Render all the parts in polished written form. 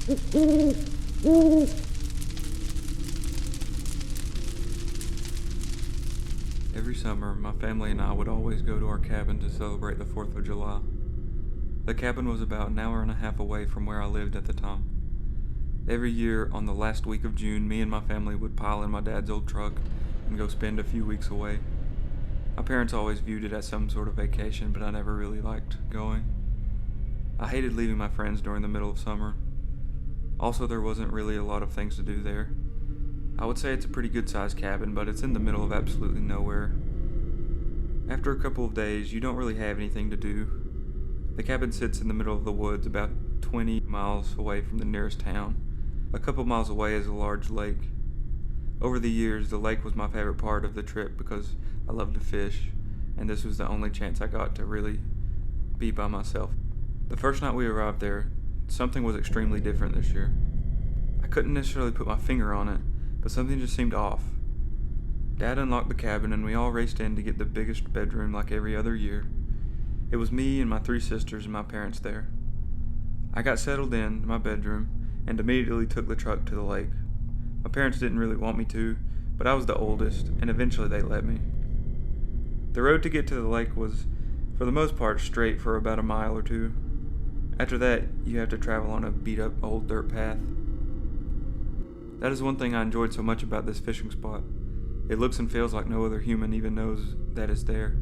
Every summer, my family and I would always go to our cabin to celebrate the 4th of July. The cabin was about an hour and a half away from where I lived at the time. Every year, on the last week of June, me and my family would pile in my dad's old truck and go spend a few weeks away. My parents always viewed it as some sort of vacation, but I never really liked going. I hated leaving my friends during the middle of summer. Also, there wasn't really a lot of things to do there. I would say it's a pretty good-sized cabin, but it's in the middle of absolutely nowhere. After a couple of days, you don't really have anything to do. The cabin sits in the middle of the woods, about 20 miles away from the nearest town. A couple miles away is a large lake. Over the years, the lake was my favorite part of the trip because I love to fish, and this was the only chance I got to really be by myself. The first night we arrived there, something was extremely different this year. I couldn't necessarily put my finger on it, but something just seemed off. Dad unlocked the cabin and we all raced in to get the biggest bedroom like every other year. It was me and my 3 sisters and my parents there. I got settled in my bedroom and immediately took the truck to the lake. My parents didn't really want me to, but I was the oldest and eventually they let me. The road to get to the lake was, for the most part, straight for about a mile or 2. After that, you have to travel on a beat-up old dirt path. That is one thing I enjoyed so much about this fishing spot. It looks and feels like no other human even knows that it's there.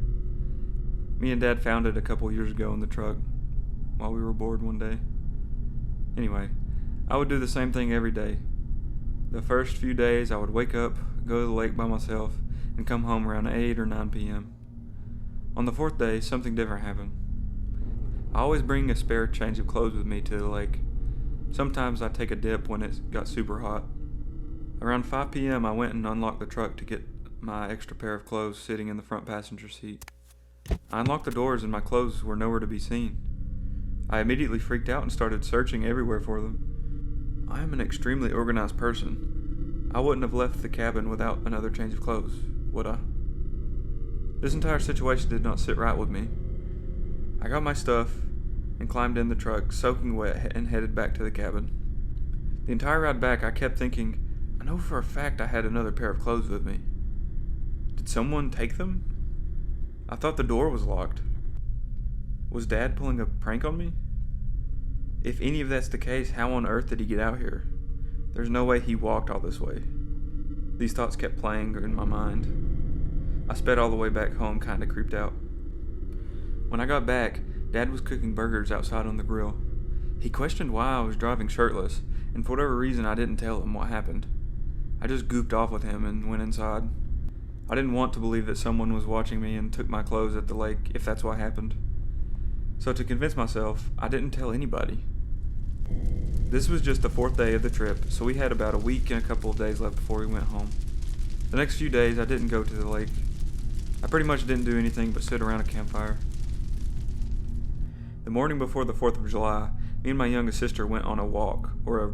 Me and Dad found it a couple years ago in the truck while we were bored one day. Anyway, I would do the same thing every day. The first few days I would wake up, go to the lake by myself, and come home around 8 or 9 p.m. On the 4th day, something different happened. I always bring a spare change of clothes with me to the lake. Sometimes I take a dip when it got super hot. Around 5 p.m. I went and unlocked the truck to get my extra pair of clothes sitting in the front passenger seat. I unlocked the doors and my clothes were nowhere to be seen. I immediately freaked out and started searching everywhere for them. I am an extremely organized person. I wouldn't have left the cabin without another change of clothes, would I? This entire situation did not sit right with me. I got my stuff and climbed in the truck, soaking wet, and headed back to the cabin. The entire ride back, I kept thinking, I know for a fact I had another pair of clothes with me. Did someone take them? I thought the door was locked. Was Dad pulling a prank on me? If any of that's the case, how on earth did he get out here? There's no way he walked all this way. These thoughts kept playing in my mind. I sped all the way back home, kinda creeped out. When I got back, Dad was cooking burgers outside on the grill. He questioned why I was driving shirtless, and for whatever reason I didn't tell him what happened. I just goofed off with him and went inside. I didn't want to believe that someone was watching me and took my clothes at the lake if that's what happened. So to convince myself, I didn't tell anybody. This was just the 4th day of the trip, so we had about a week and a couple of days left before we went home. The next few days I didn't go to the lake. I pretty much didn't do anything but sit around a campfire. The morning before the 4th of July, me and my youngest sister went on a walk, or a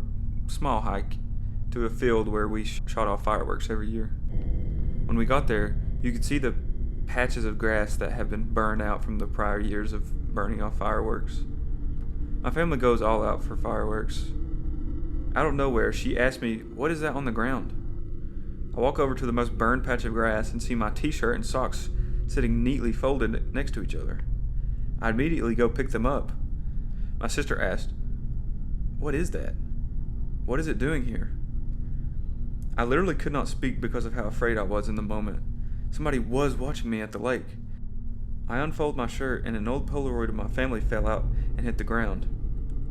small hike, to a field where we shot off fireworks every year. When we got there, you could see the patches of grass that have been burned out from the prior years of burning off fireworks. My family goes all out for fireworks. Out of nowhere, she asked me, "What is that on the ground?" I walk over to the most burned patch of grass and see my t-shirt and socks sitting neatly folded next to each other. I immediately go pick them up. My sister asked, "What is that? What is it doing here?" I literally could not speak because of how afraid I was in the moment. Somebody was watching me at the lake. I unfold my shirt and an old Polaroid of my family fell out and hit the ground.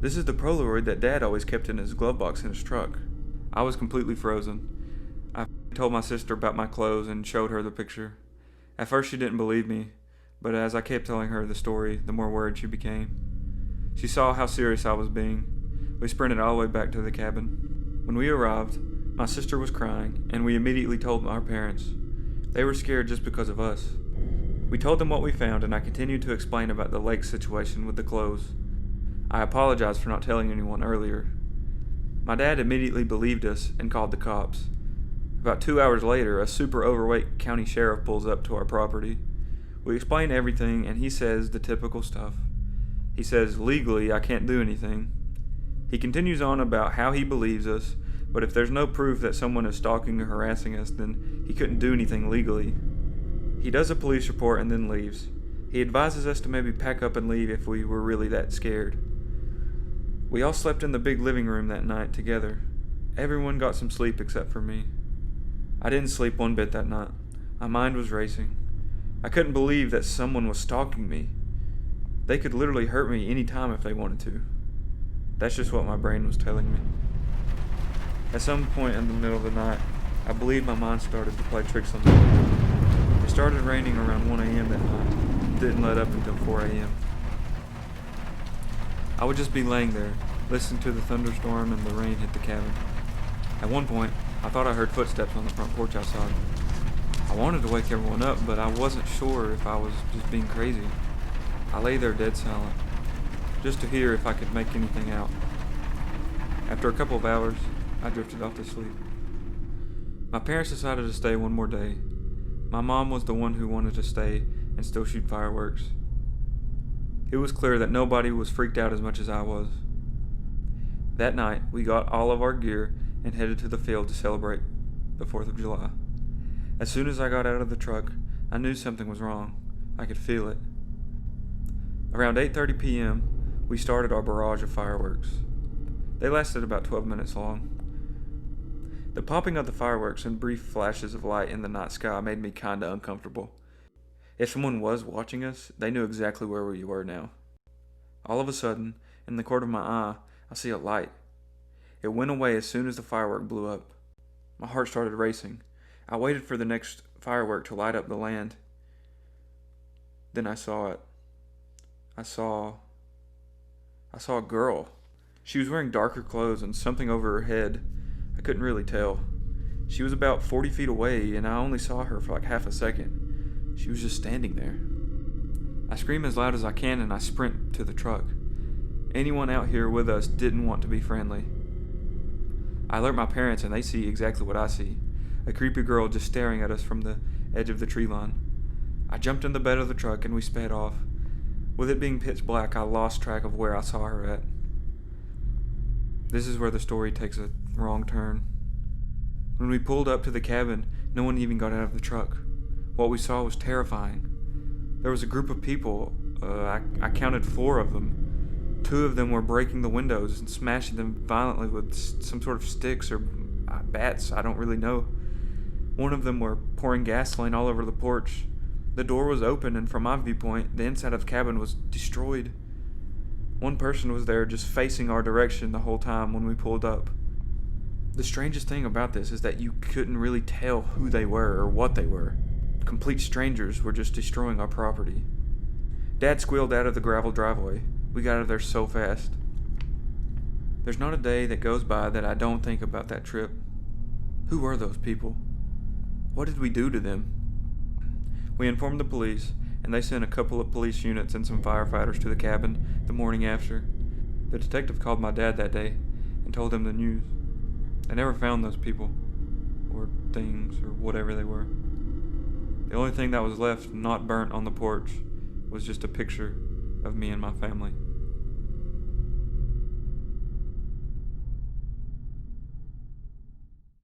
This is the Polaroid that Dad always kept in his glove box in his truck. I was completely frozen. I told my sister about my clothes and showed her the picture. At first she didn't believe me, but as I kept telling her the story, the more worried she became. She saw how serious I was being. We sprinted all the way back to the cabin. When we arrived, my sister was crying, and we immediately told our parents. They were scared just because of us. We told them what we found, and I continued to explain about the lake situation with the clothes. I apologized for not telling anyone earlier. My dad immediately believed us and called the cops. About 2 hours later, a super overweight county sheriff pulls up to our property. We explain everything, and he says the typical stuff. He says, legally, I can't do anything. He continues on about how he believes us, but if there's no proof that someone is stalking or harassing us, then he couldn't do anything legally. He does a police report and then leaves. He advises us to maybe pack up and leave if we were really that scared. We all slept in the big living room that night together. Everyone got some sleep except for me. I didn't sleep one bit that night. My mind was racing. I couldn't believe that someone was stalking me. They could literally hurt me any time if they wanted to. That's just what my brain was telling me. At some point in the middle of the night, I believe my mind started to play tricks on me. It started raining around 1 a.m. that night. It didn't let up until 4 a.m. I would just be laying there, listening to the thunderstorm and the rain hit the cabin. At one point, I thought I heard footsteps on the front porch outside. I wanted to wake everyone up, but I wasn't sure if I was just being crazy. I lay there dead silent, just to hear if I could make anything out. After a couple of hours, I drifted off to sleep. My parents decided to stay one more day. My mom was the one who wanted to stay and still shoot fireworks. It was clear that nobody was freaked out as much as I was. That night, we got all of our gear and headed to the field to celebrate the 4th of July. As soon as I got out of the truck, I knew something was wrong. I could feel it. Around 8:30 p.m., we started our barrage of fireworks. They lasted about 12 minutes long. The popping of the fireworks and brief flashes of light in the night sky made me kinda uncomfortable. If someone was watching us, they knew exactly where we were now. All of a sudden, in the corner of my eye, I see a light. It went away as soon as the firework blew up. My heart started racing. I waited for the next firework to light up the land. Then I saw it. I saw a girl. She was wearing darker clothes and something over her head. I couldn't really tell. She was about 40 feet away, and I only saw her for like half a second. She was just standing there. I scream as loud as I can and I sprint to the truck. Anyone out here with us didn't want to be friendly. I alert my parents and they see exactly what I see. A creepy girl just staring at us from the edge of the tree line. I jumped in the bed of the truck and we sped off. With it being pitch black, I lost track of where I saw her at. This is where the story takes a wrong turn. When we pulled up to the cabin, no one even got out of the truck. What we saw was terrifying. There was a group of people. I counted 4 of them. 2 of them were breaking the windows and smashing them violently with some sort of sticks or bats, I don't really know. One of them were pouring gasoline all over the porch. The door was open, and from my viewpoint, the inside of the cabin was destroyed. One person was there just facing our direction the whole time when we pulled up. The strangest thing about this is that you couldn't really tell who they were or what they were. Complete strangers were just destroying our property. Dad squealed out of the gravel driveway. We got out of there so fast. There's not a day that goes by that I don't think about that trip. Who were those people? What did we do to them? We informed the police, and they sent a couple of police units and some firefighters to the cabin the morning after. The detective called my dad that day and told him the news. They never found those people, or things, or whatever they were. The only thing that was left not burnt on the porch was just a picture of me and my family.